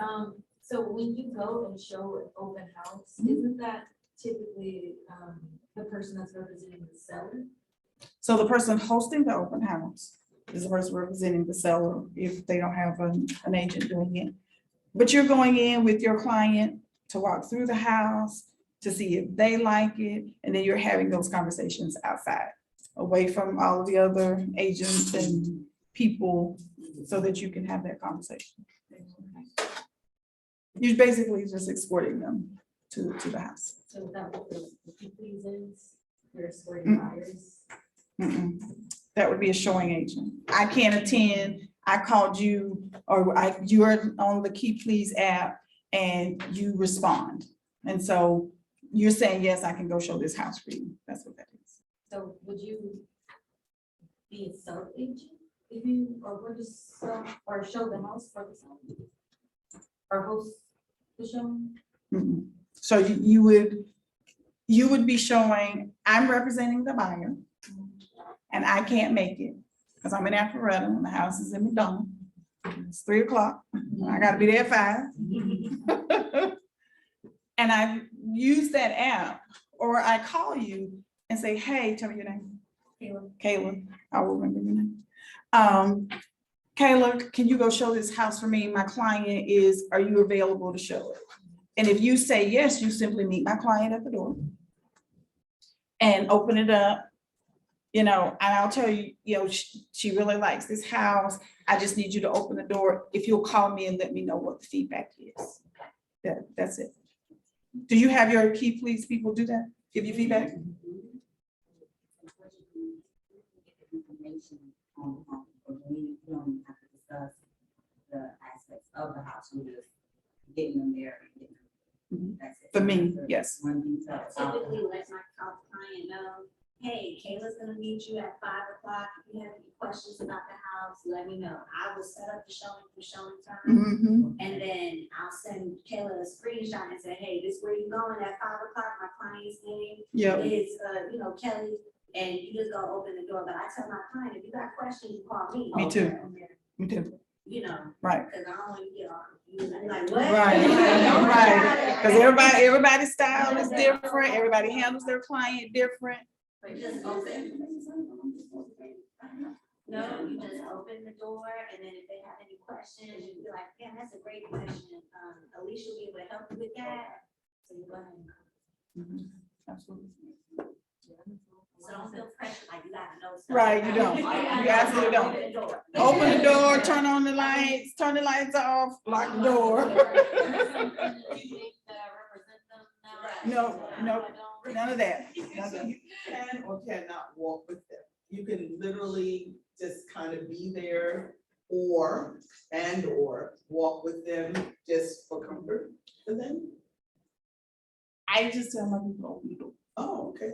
[SPEAKER 2] so when you go and show an open house, isn't that typically, the person that's representing the seller?
[SPEAKER 1] So the person hosting the open house is the person representing the seller if they don't have an agent doing it. But you're going in with your client to walk through the house, to see if they like it, and then you're having those conversations outside, away from all of the other agents and people, so that you can have that conversation. You're basically just escorting them to the house.
[SPEAKER 2] So that what the people is, they're escorting buyers.
[SPEAKER 1] Mm-mm. That would be a showing agent. I can't attend. I called you, or you're on the Key Please app and you respond. And so you're saying, yes, I can go show this house for you. That's what that is.
[SPEAKER 2] So would you be a sub agent if you, or would you sell, or show the house for the seller? Or host the show?
[SPEAKER 1] Mm-mm. So you would be showing, I'm representing the buyer, and I can't make it because I'm in Alpharetta and the house is in McDonough. It's 3 o'clock. I gotta be there at 5. And I use that app, or I call you and say, hey, tell me your name. Kayla, I will remember your name. Kayla, can you go show this house for me? My client is, are you available to show it? And if you say yes, you simply meet my client at the door and open it up, you know, and I'll tell you, you know, she really likes this house. I just need you to open the door. If you'll call me and let me know what the feedback is. That's it. Do you have your Key Please people do that? Give you feedback?
[SPEAKER 8] Information on the home, but we don't have to discuss the aspects of the house, we just getting them there. And getting them. That's it.
[SPEAKER 1] For me, yes.
[SPEAKER 8] One detail.
[SPEAKER 6] Typically, let my client know, hey, Kayla's gonna meet you at 5 o'clock. If you have any questions about the house, let me know. I will set up the showing for showing time.
[SPEAKER 1] Mhm.
[SPEAKER 6] And then I'll send Kayla a screenshot and say, hey, this where you going at 5 o'clock, my client's name
[SPEAKER 1] Yep.
[SPEAKER 6] is, you know, Kelly. And you just go open the door, but I tell my client, if you got questions, you call me.
[SPEAKER 1] Me too. Me too.
[SPEAKER 6] You know,
[SPEAKER 1] Right.
[SPEAKER 6] cause I don't want to get on you, and I'm like, what?
[SPEAKER 1] Right. Because everybody's style is different. Everybody handles their client different.
[SPEAKER 6] Just open. No, you just open the door, and then if they have any questions, you be like, yeah, that's a great question. Alicia will be able to help you with that. So you go ahead and.
[SPEAKER 1] Mhm. Absolutely.
[SPEAKER 6] So don't feel pressure like you gotta know stuff.
[SPEAKER 1] Right, you don't.
[SPEAKER 6] All gotta
[SPEAKER 1] You
[SPEAKER 6] do is
[SPEAKER 1] absolutely don't.
[SPEAKER 6] open the door.
[SPEAKER 1] Open the door, turn on the lights, turn the lights off, lock the door. No, no, none of that. None of that.
[SPEAKER 7] You can or cannot walk with them. You can literally just kind of be there or walk with them just for comfort for them.
[SPEAKER 1] I just tell my people to open the door.
[SPEAKER 7] Oh, okay.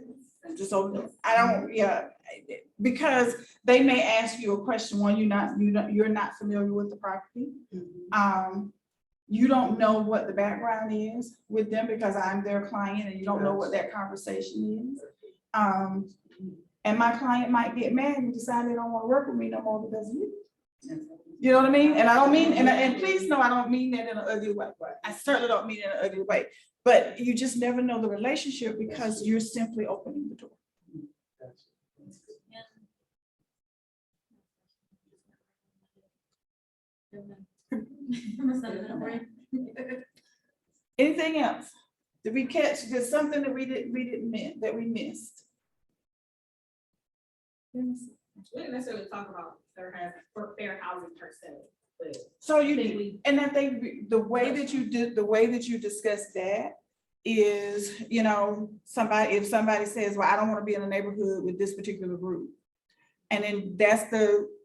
[SPEAKER 1] Just so, I don't, yeah, because they may ask you a question, one, you're not familiar with the property. You don't know what the background is with them because I'm their client and you don't know what that conversation is. And my client might get mad and decide they don't want to work with me no more because of you. You know what I mean? And I don't mean, and please know, I don't mean that in an ugly way. I certainly don't mean it in an ugly way. But you just never know the relationship because you're simply opening the door. Anything else? Did we catch, there's something that we didn't miss, that we missed?
[SPEAKER 3] We didn't necessarily talk about fair housing per se, but
[SPEAKER 1] So
[SPEAKER 3] I think
[SPEAKER 1] you,
[SPEAKER 3] we,
[SPEAKER 1] and I think the way that you did, the way that you discussed that is, you know, if somebody says, well, I don't want to be in a neighborhood with this particular group. And then that's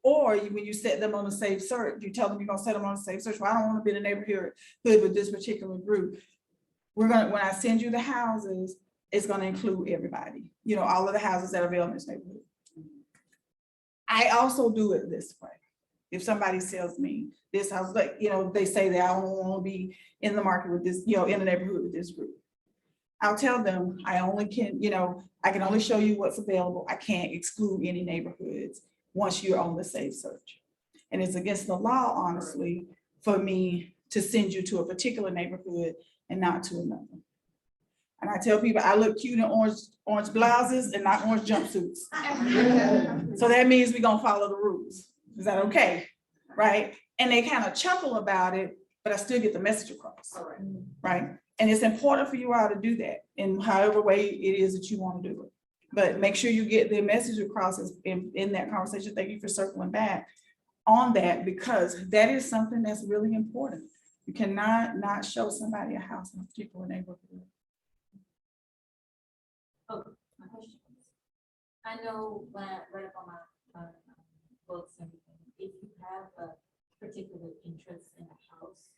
[SPEAKER 1] when you set them on a safe search, you tell them you're gonna set them on a safe search. Well, I don't want to be in a neighborhood with this particular group. When I send you the houses, it's gonna include everybody, you know, all of the houses that are available in this neighborhood. I also do it this way. If somebody sells me this house, like, you know, they say that I don't want to be in the market with this, you know, in the neighborhood with this group. I'll tell them I only can, you know, I can only show you what's available. I can't exclude any neighborhoods once you're on the safe search. And it's against the law, honestly, for me to send you to a particular neighborhood and not to another. And I tell people I look cute in orange blouses and not orange jumpsuits. So that means we're gonna follow the rules. Is that okay? Right? And they kind of chuckle about it, but I still get the message across. Right? And it's important for you all to do that in however way it is that you want to do it. But make sure you get the message across in that conversation. Thank you for circling back on that, because that is something that's really important. You cannot not show somebody a house in a particular neighborhood.
[SPEAKER 4] Oh, my question. I know when I read up on my books and everything, if you have a particular interest in a house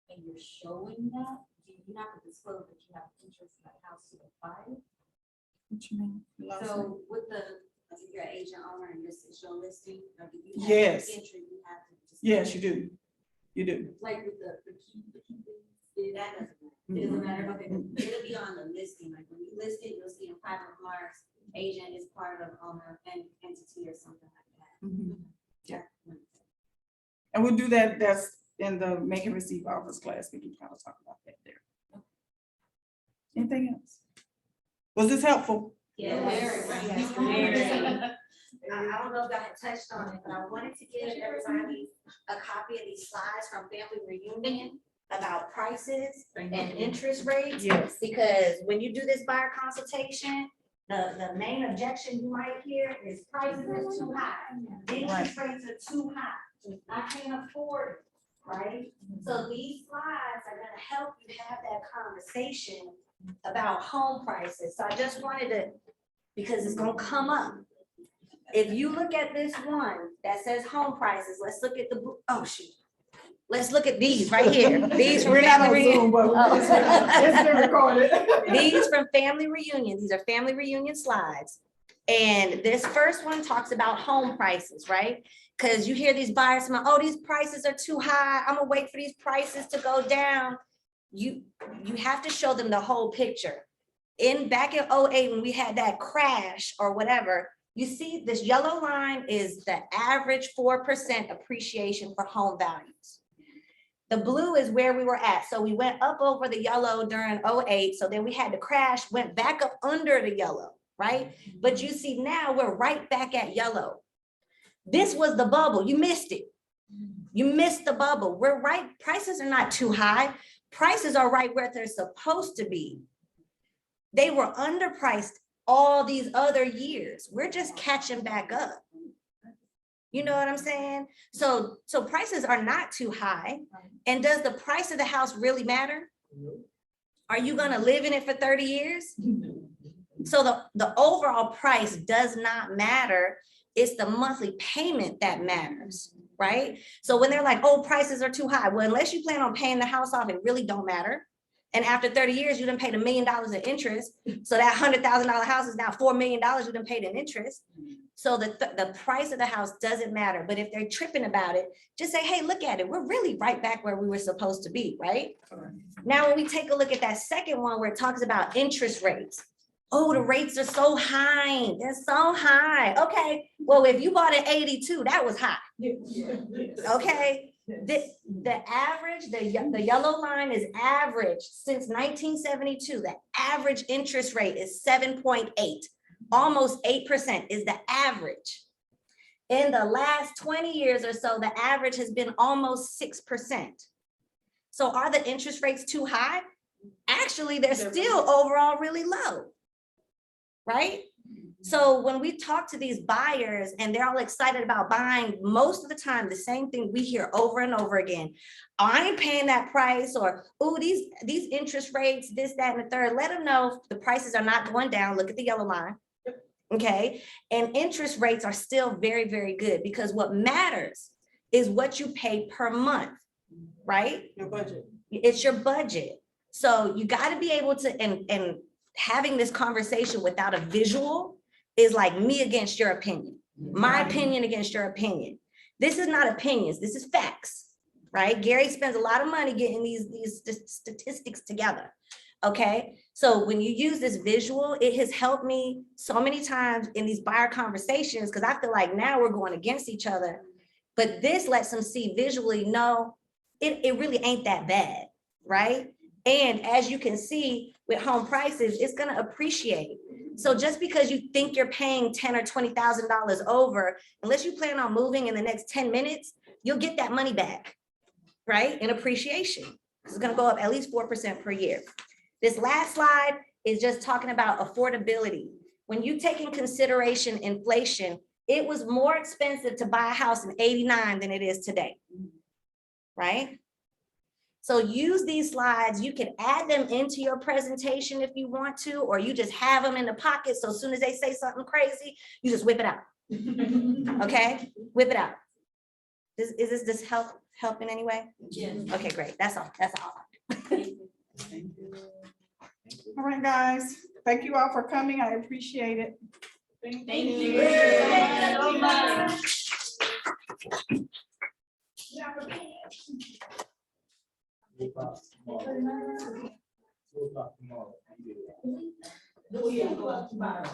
[SPEAKER 4] and you're showing that, you have to disclose that you have interest in that house to buy it.
[SPEAKER 1] What you mean?
[SPEAKER 4] So with the,
[SPEAKER 6] If you're an agent owner and this is your listing, or do you have
[SPEAKER 1] Yes.
[SPEAKER 6] entry, you have to. disclose
[SPEAKER 1] Yes, you
[SPEAKER 6] it.
[SPEAKER 1] do. You do.
[SPEAKER 4] like with the key things.
[SPEAKER 6] That doesn't matter.
[SPEAKER 4] It doesn't matter, okay.
[SPEAKER 6] It'll be on the listing, like when you list it, you'll see in private remarks, agent is part of owner and entity or something like that.
[SPEAKER 1] Yeah. And we'll do that. That's in the make and receive offers class. We can kind of talk about that there. Anything else? Was this helpful?
[SPEAKER 6] Yes.
[SPEAKER 4] Yes.
[SPEAKER 6] Very. I don't know if I had touched on it, but I wanted to give everybody a copy of these slides from Family Reunion about prices and interest rates.
[SPEAKER 1] Yes.
[SPEAKER 6] Because when you do this buyer consultation, the main objection you might hear is prices are too high. Interest rates are too high. I can't afford it, right? So these slides are gonna help you have that conversation about home prices. So I just wanted to, because it's gonna come up. If you look at this one that says home prices, let's look at oh shoot. Let's look at these right here. These from
[SPEAKER 1] We're not on
[SPEAKER 6] Family
[SPEAKER 1] Zoom, but it's been recorded.
[SPEAKER 6] These from Family Reunion. These are Family Reunion slides. And this first one talks about home prices, right? Because you hear these buyers say, oh, these prices are too high. I'm gonna wait for these prices to go down. You have to show them the whole picture. Back in 2008, when we had that crash or whatever, you see this yellow line is the average 4% appreciation for home values. The blue is where we were at. So we went up over the yellow during 2008. So then we had the crash, went back up under the yellow, right? But you see now we're right back at yellow. This was the bubble. You missed it. You missed the bubble. We're right. Prices are not too high. Prices are right where they're supposed to be. They were underpriced all these other years. We're just catching back up. You know what I'm saying? So prices are not too high. And does the price of the house really matter? Are you gonna live in it for 30 years? So the overall price does not matter. It's the monthly payment that matters, right? So when they're like, oh, prices are too high. Well, unless you plan on paying the house off, it really don't matter.
[SPEAKER 9] And after 30 years, you done paid $1 million in interest. So that $100,000 house is now $4 million you done paid in interest. So the price of the house doesn't matter. But if they're tripping about it, just say, hey, look at it. We're really right back where we were supposed to be, right? Now, when we take a look at that second one where it talks about interest rates. Oh, the rates are so high. They're so high. Okay, well, if you bought an 82, that was high. Okay. The average, the yellow line is average since 1972. The average interest rate is 7.8, almost 8% is the average. In the last 20 years or so, the average has been almost 6%. So are the interest rates too high? Actually, they're still overall really low, right? So when we talk to these buyers and they're all excited about buying, most of the time, the same thing we hear over and over again. I ain't paying that price, or, oh, these interest rates, this, that, and the third. Let them know the prices are not going down. Look at the yellow line. Okay. And interest rates are still very, very good, because what matters is what you pay per month, right?
[SPEAKER 1] Your budget.
[SPEAKER 9] It's your budget. So you got to be able to, and having this conversation without a visual is like me against your opinion, my opinion against your opinion. This is not opinions, this is facts, right? Gary spends a lot of money getting these statistics together, okay? So when you use this visual, it has helped me so many times in these buyer conversations, because I feel like now we're going against each other, but this lets them see visually, no, it really ain't that bad, right? And as you can see with home prices, it's gonna appreciate. So just because you think you're paying $10,000 or $20,000 over, unless you plan on moving in the next 10 minutes, you'll get that money back, right? In appreciation. It's gonna go up at least 4% per year. This last slide is just talking about affordability. When you take in consideration inflation, it was more expensive to buy a house in '89 than it is today, right? So use these slides. You can add them into your presentation if you want to, or you just have them in the pocket. So as soon as they say something crazy, you just whip it out. Okay, whip it out. Is this help in any way?
[SPEAKER 4] Yes.
[SPEAKER 9] Okay, great. That's all. That's all.
[SPEAKER 1] All right, guys. Thank you all for coming. I appreciate it.
[SPEAKER 3] Thank you.
[SPEAKER 4] so much.
[SPEAKER 5] Tomorrow. 2 o'clock tomorrow.
[SPEAKER 7] No, yeah, go out tomorrow.